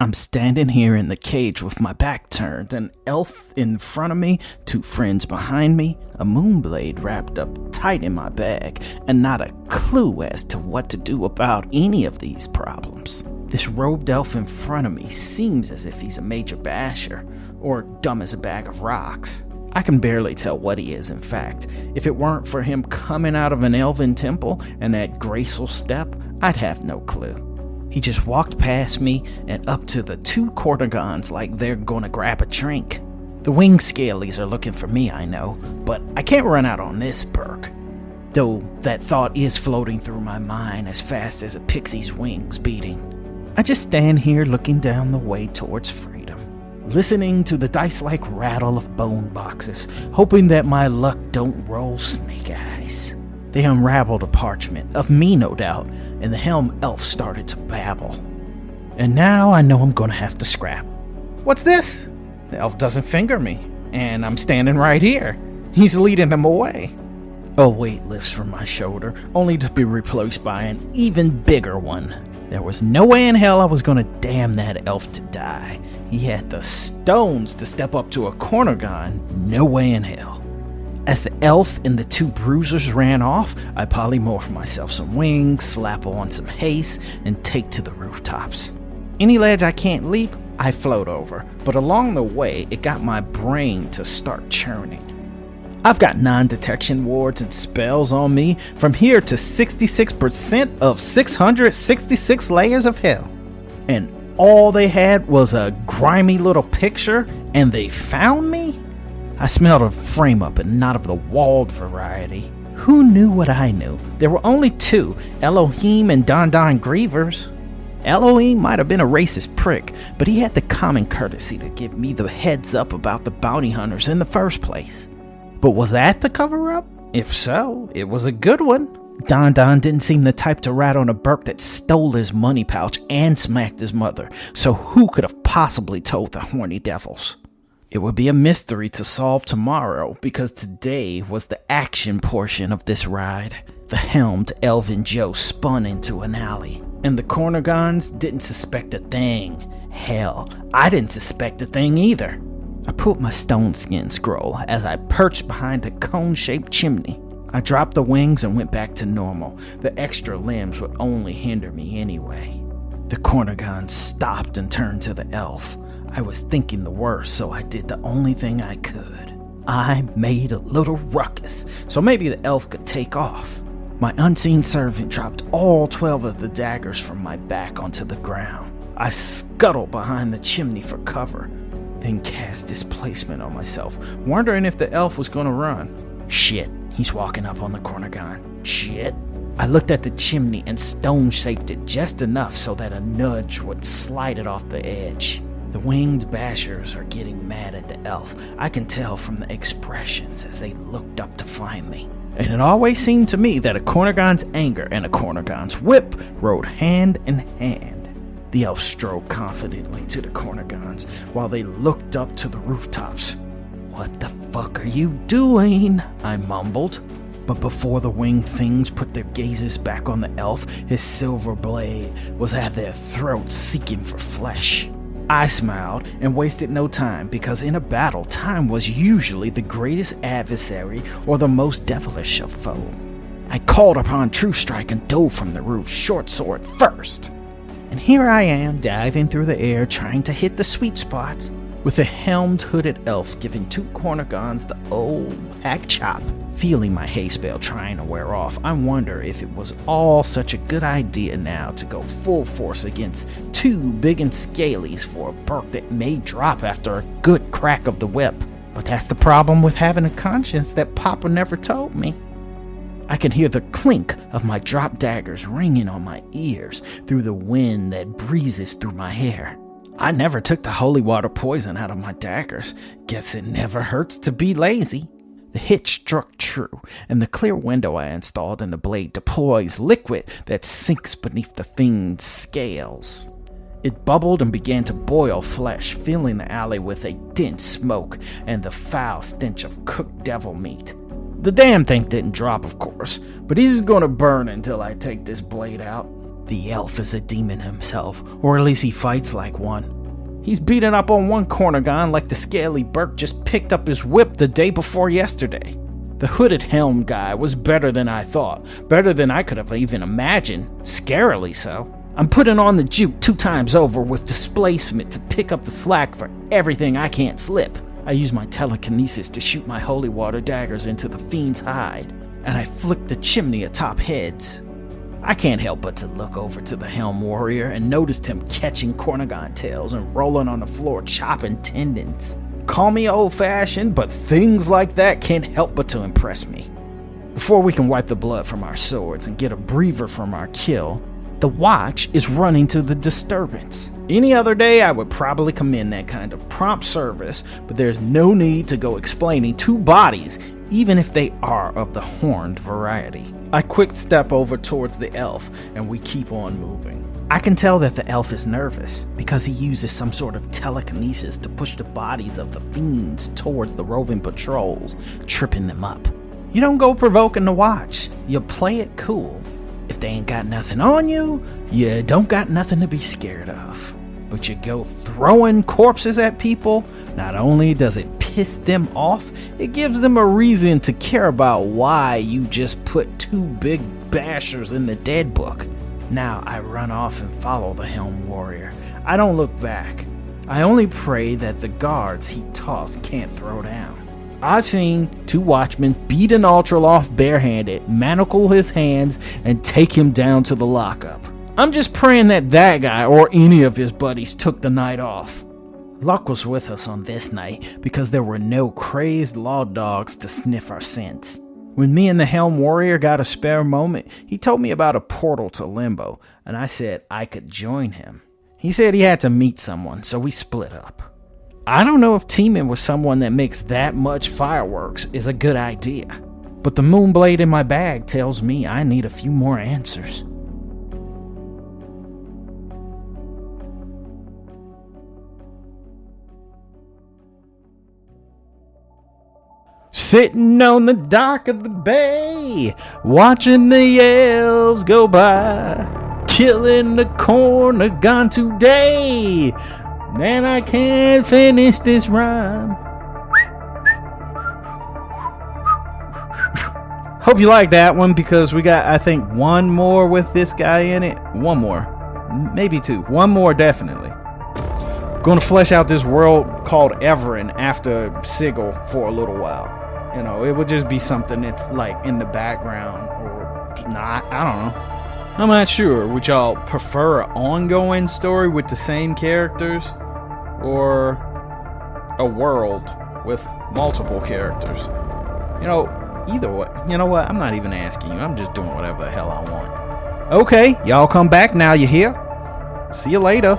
I'm standing here in the cage with my back turned, an elf in front of me, 2 friends behind me, a Moonblade wrapped up tight in my bag, and not a clue as to what to do about any of these problems. This robed elf in front of me seems as if he's a major basher, or dumb as a bag of rocks. I can barely tell what he is, in fact. If it weren't for him coming out of an elven temple and that graceful step, I'd have no clue. He just walked past me and up to the 2 Cornogons like they're gonna grab a drink. The wing scalies are looking for me, I know, but I can't run out on this perk. Though that thought is floating through my mind as fast as a pixie's wings beating. I just stand here looking down the way towards freedom, listening to the dice-like rattle of bone boxes, hoping that my luck don't roll snake eyes. They unraveled a parchment, of me no doubt, and the helm elf started to babble. And now I know I'm gonna have to scrap. What's this? The elf doesn't finger me, and I'm standing right here. He's leading them away. A weight lifts from my shoulder, only to be replaced by an even bigger one. There was no way in hell I was gonna damn that elf to die. He had the stones to step up to a Cornogon, no way in hell. As the elf and the 2 bruisers ran off, I polymorph myself some wings, slap on some haste, and take to the rooftops. Any ledge I can't leap, I float over, but along the way, it got my brain to start churning. I've got non-detection wards and spells on me from here to 66% of 666 layers of hell. And all they had was a grimy little picture, and they found me? I smelled of frame-up and not of the walled variety. Who knew what I knew? There were only 2, Elohim and Don Grievers. Elohim might have been a racist prick, but he had the common courtesy to give me the heads up about the bounty hunters in the first place. But was that the cover-up? If so, it was a good one. Don didn't seem the type to rat on a Burke that stole his money pouch and smacked his mother, so who could have possibly told the horny devils? It would be a mystery to solve tomorrow, because today was the action portion of this ride. The helmed Elvin Joe spun into an alley, and the Cornogons didn't suspect a thing. Hell, I didn't suspect a thing either. I pulled my stone skin scroll as I perched behind a cone-shaped chimney. I dropped the wings and went back to normal. The extra limbs would only hinder me anyway. The Cornogons stopped and turned to the elf. I was thinking the worst, so I did the only thing I could. I made a little ruckus, so maybe the elf could take off. My unseen servant dropped all 12 of the daggers from my back onto the ground. I scuttled behind the chimney for cover, then cast displacement on myself, wondering if the elf was gonna run. Shit, he's walking up on the Cornogon. Shit. I looked at the chimney and stone-shaped it just enough so that a nudge would slide it off the edge. The winged bashers are getting mad at the elf. I can tell from the expressions as they looked up to find me. And it always seemed to me that a Cornogon's anger and a Cornogon's whip rode hand in hand. The elf strode confidently to the Cornogons while they looked up to the rooftops. "What the fuck are you doing?" I mumbled. But before the winged things put their gazes back on the elf, his silver blade was at their throats seeking for flesh. I smiled and wasted no time, because in a battle, time was usually the greatest adversary or the most devilish of foe. I called upon True Strike and dove from the roof, short sword first. And here I am, diving through the air, trying to hit the sweet spots, with the helmed hooded elf giving 2 Cornogons the old hack chop. Feeling my haste spell trying to wear off, I wonder if it was all such a good idea now to go full force against 2 big and scalies for a Burke that may drop after a good crack of the whip. But that's the problem with having a conscience that Papa never told me. I can hear the clink of my dropped daggers ringing on my ears through the wind that breezes through my hair. I never took the holy water poison out of my daggers. Guess it never hurts to be lazy. The hit struck true, and the clear window I installed in the blade deploys liquid that sinks beneath the fiend's scales. It bubbled and began to boil flesh, filling the alley with a dense smoke and the foul stench of cooked devil meat. The damn thing didn't drop, of course, but he's gonna burn until I take this blade out. The elf is a demon himself, or at least he fights like one. He's beating up on one cornagon like the scaly Burke just picked up his whip the day before yesterday. The hooded helm guy was better than I thought, better than I could have even imagined, scarily so. I'm putting on the juke 2 times over with displacement to pick up the slack for everything I can't slip. I use my telekinesis to shoot my holy water daggers into the fiend's hide, and I flick the chimney atop heads. I can't help but to look over to the helm warrior and noticed him catching cornagon tails and rolling on the floor chopping tendons. Call me old-fashioned, but things like that can't help but to impress me. Before we can wipe the blood from our swords and get a breather from our kill, the watch is running to the disturbance. Any other day I would probably commend that kind of prompt service, but there's no need to go explaining 2 bodies, even if they are of the horned variety. I quick step over towards the elf and we keep on moving. I can tell that the elf is nervous because he uses some sort of telekinesis to push the bodies of the fiends towards the roving patrols, tripping them up. You don't go provoking the watch, you play it cool. If they ain't got nothing on you, you don't got nothing to be scared of. But you go throwing corpses at people, not only does it piss them off, it gives them a reason to care about why you just put 2 big bashers in the dead book. Now I run off and follow the helm warrior. I don't look back. I only pray that the guards he tossed can't throw down. I've seen 2 watchmen beat an Ultraloft barehanded, manacle his hands, and take him down to the lockup. I'm just praying that that guy or any of his buddies took the night off. Luck was with us on this night because there were no crazed law dogs to sniff our scents. When me and the helm warrior got a spare moment, he told me about a portal to Limbo, and I said I could join him. He said he had to meet someone, so we split up. I don't know if teaming with someone that makes that much fireworks is a good idea, but the Moonblade in my bag tells me I need a few more answers. Sitting on the dock of the bay, watching the elves go by, killing the cornagon today, and I can't finish this rhyme. Hope you like that one, because we got, I think, one more with this guy in it. One more, maybe 2. One more, definitely. Going to flesh out this world called Everin after Sigil for a little while. You know, it would just be something that's like in the background or not. I don't know. I'm not sure. Would y'all prefer an ongoing story with the same characters, or a world with multiple characters? You know, either way. You know what? I'm not even asking you. I'm just doing whatever the hell I want. Okay, y'all come back now. You hear? See you later.